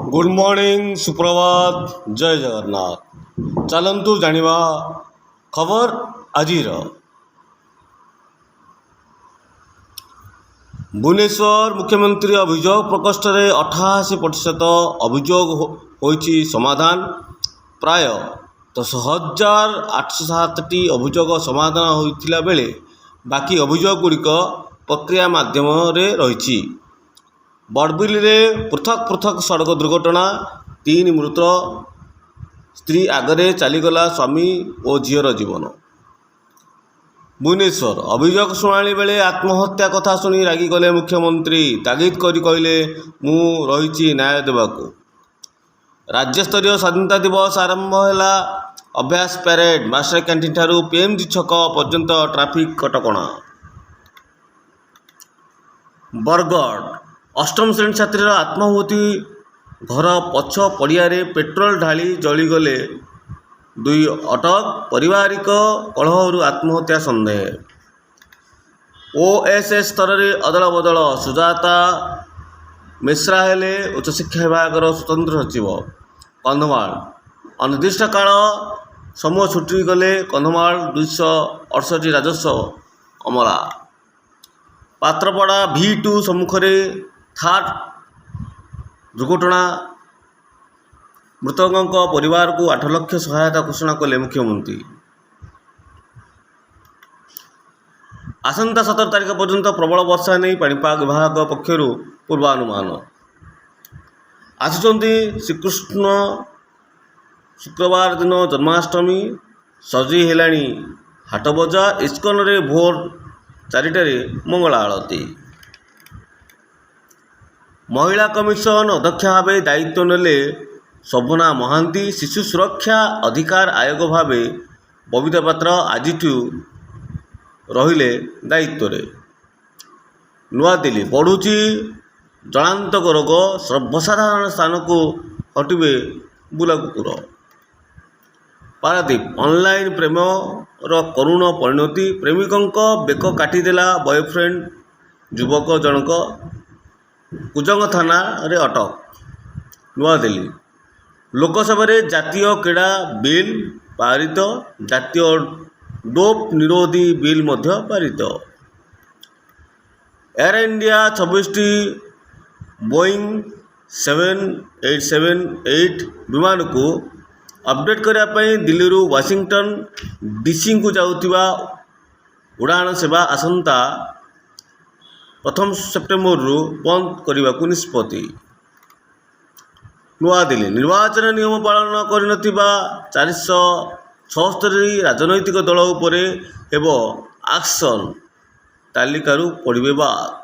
Good morning सुप्रभात जय जगन्नाथ। चलतु जानिबा खबर आजिर। भुवनेश्वर मुख्यमंत्री अभियोग प्रकोष्ठ में 88% अभियोग होइछि समाधान। प्राय 10,807टी अभियोग समाधान होइथिला बेले बाकी अभियोग गुड़िक प्रक्रिया माध्यम रही। बड़बिल में पृथक पृथक सड़क दुर्घटना, 3 मृत, स्त्री आगरे चलीगला स्वामी और झीर जीवन। भुवनेश्वर अभियोग शुणाणी बेले आत्महत्या कथा शुणी रागिगले मुख्यमंत्री। तागिद करी कहले मु रही न्याय देवाकू। राज्यस्तरीय स्वाधीनता दिवस आरंभ है। अभ्यास पैरेड मास्टर कैंटीन ठारू पीएमजी छक पर्यंत ट्राफिक कटकणा। बरगढ़ अष्टम श्रेणी छात्रीर आत्माहुति। घर पछ पड़िया पेट्रोल ढाली जलीगले 2 अटक। पारिवारिक कलह आत्महत्या संदेह। ओएसएस स्तर में अदल बदल। सुजाता मिश्रा हेले उच्चशिक्षा विभाग स्वतंत्र सचिव। कंधमाल अनिर्दिष्ट काल समूह छुट्टी गले। कंधमाल 268 राजस्व अमला। पात्रपड़ा V2 सम्मुख थार दुर्घटना। मृतकों परिवार को 8 लाख सहायता घोषणा कले मुख्यमंत्री। आसंता 17 तारीख पर्यंत प्रबल वर्षा नहीं पाणीपाग विभाग पक्षर पूर्वानुमान। आसुचंती श्रीकृष्ण शुक्रवार दिन जन्माष्टमी। सजी हेलाणी हाट बजार। इस्कन रे भोर 4टारे मंगला आलती। महिला कमिशन अध्यक्ष भाव दायित्व नेले शोभना महांती। शिशु सुरक्षा अधिकार आयोग भाव बबीता पात्र आज रहिले दायित्व रे। नुआ दिल्ली बढ़ुची जलांतक रोग। सर्वसाधारण स्थान को हटिबे बुला कुकुर। पारादीप ऑनलाइन प्रेम करुण परिणति। प्रेमिकों बेक काटिदेला बॉयफ्रेंड। युवक जनक कुजंग थाना रे अटक। नुआ दिल्ली लोकसभा जातीय क्रीड़ा बिल पारित। जातीय डोप निरोधी बिल मध्य पारित। एयर इंडिया 26टी बोइंग 7878 विमान को अपडेट करने दिल्ली वाशिंगटन डीसी को जाऊथिबा उड़ान सेवा आसंता 1 सेप्टेम्बर बंद करने को निष्पत्ति। नुआ दिल्ली निर्वाचन नियम पालन करनथिबा 476 राजनैतिक दल उपरे हेब एक्शन। तालिकारु पड़िबे बाद।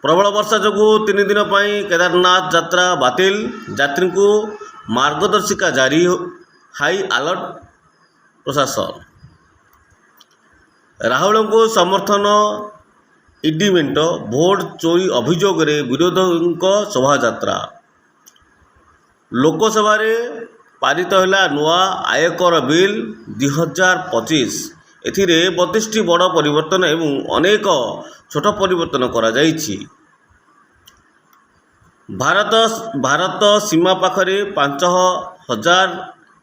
प्रबल वर्षा जोगु 3 दिन पर केदारनाथ यात्रा बातिल। यात्री को मार्गदर्शिका जारी। हाई अलर्ट प्रशासन। राहुल को समर्थन ईडी मेंट। भोट चोरी अभियोग विरोधी शोभा यात्रा। लोकसभा पारित है नुआ आयकर बिल 2025। एथिरे 32टी बड़ परिवर्तन एवं अनेक छोट परिवर्तन करा जाइछि। भारत सीमा पाखरे 5000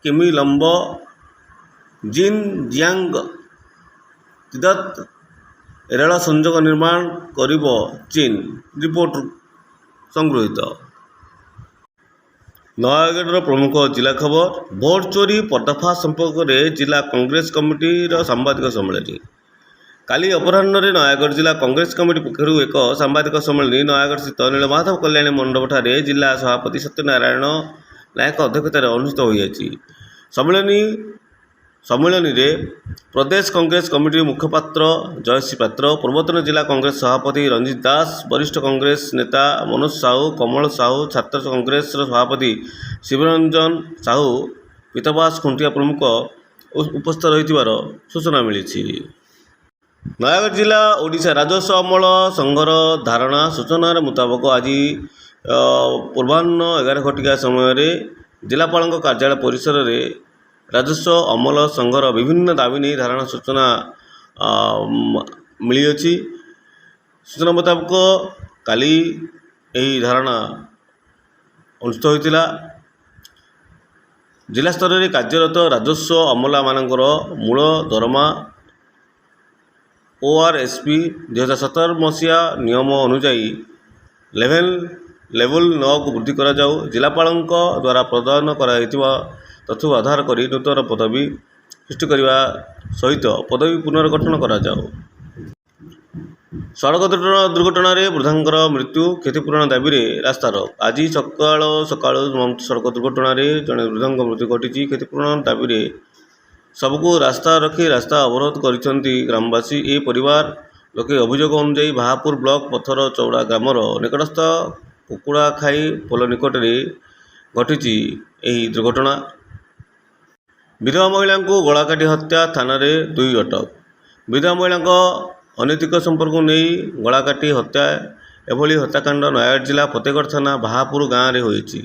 किमी लंब जिनजियांग तिब्बत रेल संयोग निर्माण करिब चीन। रिपोर्ट संगृहीत। नयागढ़ प्रमुख जिला खबर। भोट चोरी पर्दाफाश संपर्क में जिला कांग्रेस कमिटी सांबादिक सम्मेलन। काली अपराह्न नयागढ़ जिला कांग्रेस कमिटी पक्षर एक सांबादिक सम्मेलन नयागढ़ स्थित नीलमाधव कल्याणी मंडप ठारे जिला सभापति सत्यनारायण नायक अध्यक्षतार अनुष्ठित होती। सम्मेलन में प्रदेश कांग्रेस कमिटी मुखपात्र जयश्री पात्र, पूर्वतन जिला कांग्रेस सभापति रंजित दास, वरिष्ठ कांग्रेस नेता मनोज साहू, कमल साहू, छात्र कांग्रेस सभापति शिवरंजन साहू, पीतबास खुंटिया प्रमुख उपस्थित रही सूचना मिली। नयागढ़ जिला ओडिशा राजस्व अमल संघर धारणा सूचना मुताबक आज पूर्वाह्न 11 घटिका समय जिलापाल कार्यालय परिसर में राजस्व अमल संघर विभिन्न दाबी नहीं धारणा सूचना मिली। सूचना मुताबक काली यही धारणा अनुष्ठित होता। जिला स्तर में कार्यरत राजस्व अमला मानकर मूल दरमा ORSP 2017 मसीहा नियम अनुजाई लेवल 9 को वृद्धि करा जाऊ। जिलापाल द्वारा प्रदान कराइथिबा तथ्य आधार करी नूतन पदवी सृष्टि करने सहित पदवी पुनर्गठन करा जाऊ। सड़क दुर्घटना वृद्धांकर मृत्यु क्षतिपूरण दाबी रास्ता रोक। आज सकाळु सड़क दुर्घटना जड़े वृद्धा मृत्यु घटी। क्षतिपूरण दाबी सबको रास्ता रखी रास्ता अवरोध करिसेंती ग्रामवासी। ए परिवार लोके अभियोग अनुजाई बाहापुर ब्लॉक पथर चौड़ा ग्रामर निकटस्थ कुकुड़ाखाई पोल निकट में घटी दुर्घटना। विधवा महिला को गलाकाटी हत्या थाना 2 अटक। विधवा महिला अनैतिक संपर्क नहीं गलाकाटी हत्या एभली हत्याकांड नयागढ़ जिला फतेगढ़ थाना बाहापुर गाँव में होईछि।